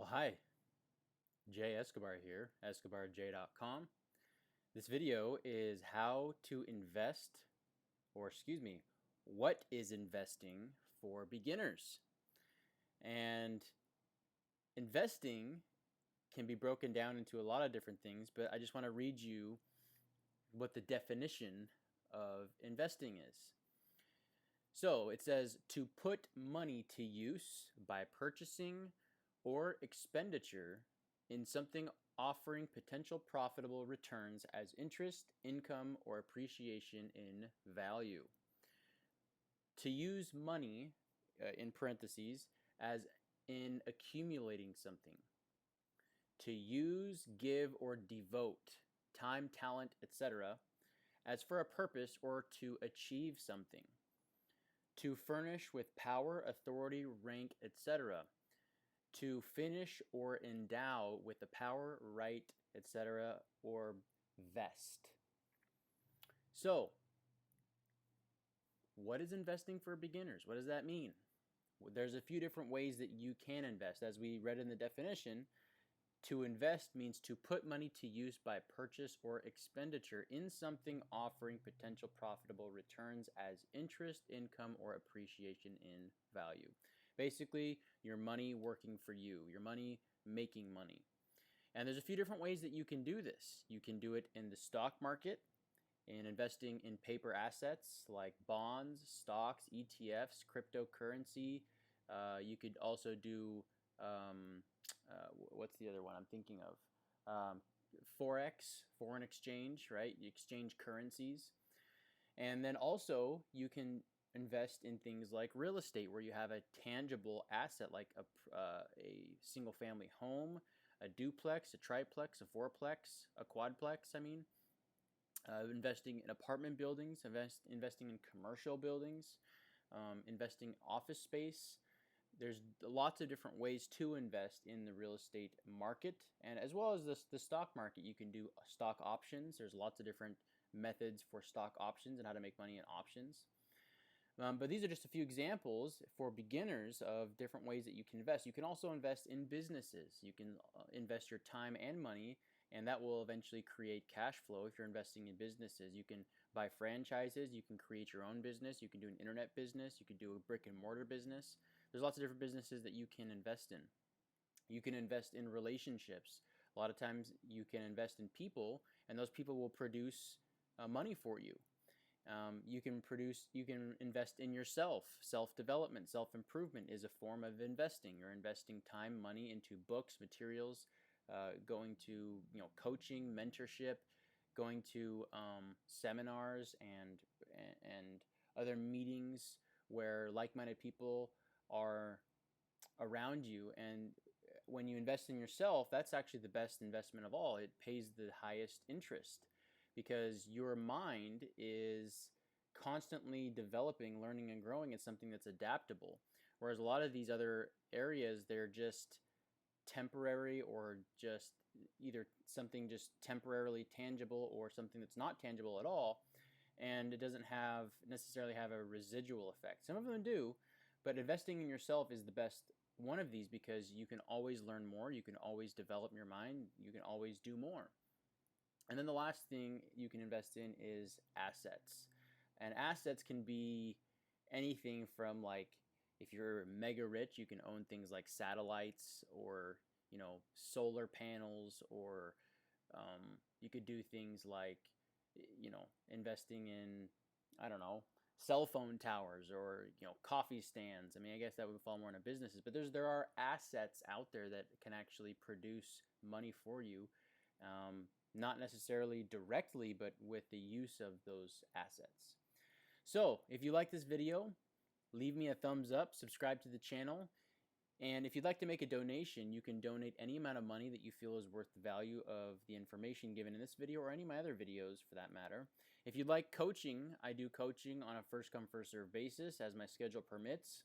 Well, hi, Jay Escobar here, escobarj.com. This video is how to invest, or excuse me, what is investing for beginners. And investing can be broken down into a lot of different things, but I just want to read you what the definition of investing is. So it says to put money to use by purchasing or expenditure in something offering potential profitable returns as interest, income, or appreciation in value. To use money, in parentheses, as in accumulating something. To use, give, or devote time, talent, etc., as for a purpose or to achieve something. To furnish with power, authority, rank, etc. To finish or endow with the power, right, etc., or vest. So, what is investing for beginners? What does that mean? Well, there's a few different ways that you can invest. As we read in the definition, to invest means to put money to use by purchase or expenditure in something offering potential profitable returns as interest, income, or appreciation in value. Basically, your money working for you, your money making money. And there's a few different ways that you can do this. You can do it in the stock market, in investing in paper assets like bonds, stocks, ETFs, cryptocurrency. You could also do what's the other one I'm thinking of? Forex, foreign exchange, right? You exchange currencies. And then also you can invest in things like real estate where you have a tangible asset like a single family home, a duplex, a triplex, a fourplex, a quadplex, I mean. Investing in apartment buildings, investing in commercial buildings, investing office space. There's lots of different ways to invest in the real estate market, and as well as the stock market. You can do stock options. There's lots of different methods for stock options and how to make money in options. But these are just a few examples for beginners of different ways that you can invest. You can also invest in businesses. You can invest your time and money, and that will eventually create cash flow if you're investing in businesses. You can buy franchises. You can create your own business. You can do an internet business. You can do a brick and mortar business. There's lots of different businesses that you can invest in. You can invest in relationships. A lot of times you can invest in people, and those people will produce money for you. You can invest in yourself. Self-development, self-improvement is a form of investing. You're investing time, money into books, materials, going to coaching, mentorship, going to seminars and other meetings where like-minded people are around you. And when you invest in yourself, that's actually the best investment of all. It pays the highest interest because your mind is constantly developing, learning, and growing. It's something that's adaptable. Whereas a lot of these other areas, they're just temporary, or just either something just temporarily tangible or something that's not tangible at all, and it doesn't necessarily have a residual effect. Some of them do, but investing in yourself is the best one of these because you can always learn more, you can always develop your mind, you can always do more. And then the last thing you can invest in is assets. And assets can be anything from, like, if you're mega rich, you can own things like satellites or solar panels, or you could do things like investing in, I don't know, cell phone towers, or coffee stands. I mean, I guess that would fall more into businesses, but there are assets out there that can actually produce money for you. Not necessarily directly, but with the use of those assets. So if you like this video, leave me a thumbs up, subscribe to the channel, and if you'd like to make a donation, you can donate any amount of money that you feel is worth the value of the information given in this video, or any of my other videos for that matter. If you'd like coaching, I do coaching on a first-come, first-served basis as my schedule permits.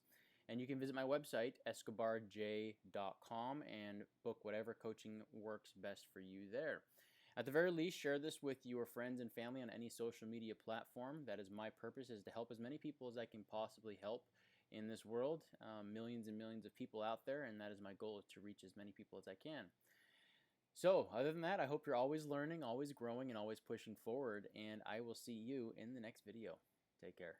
And you can visit my website, escobarj.com, and book whatever coaching works best for you there. At the very least, share this with your friends and family on any social media platform. That is my purpose, is to help as many people as I can possibly help in this world, millions and millions of people out there, and that is my goal, is to reach as many people as I can. So other than that, I hope you're always learning, always growing, and always pushing forward, and I will see you in the next video. Take care.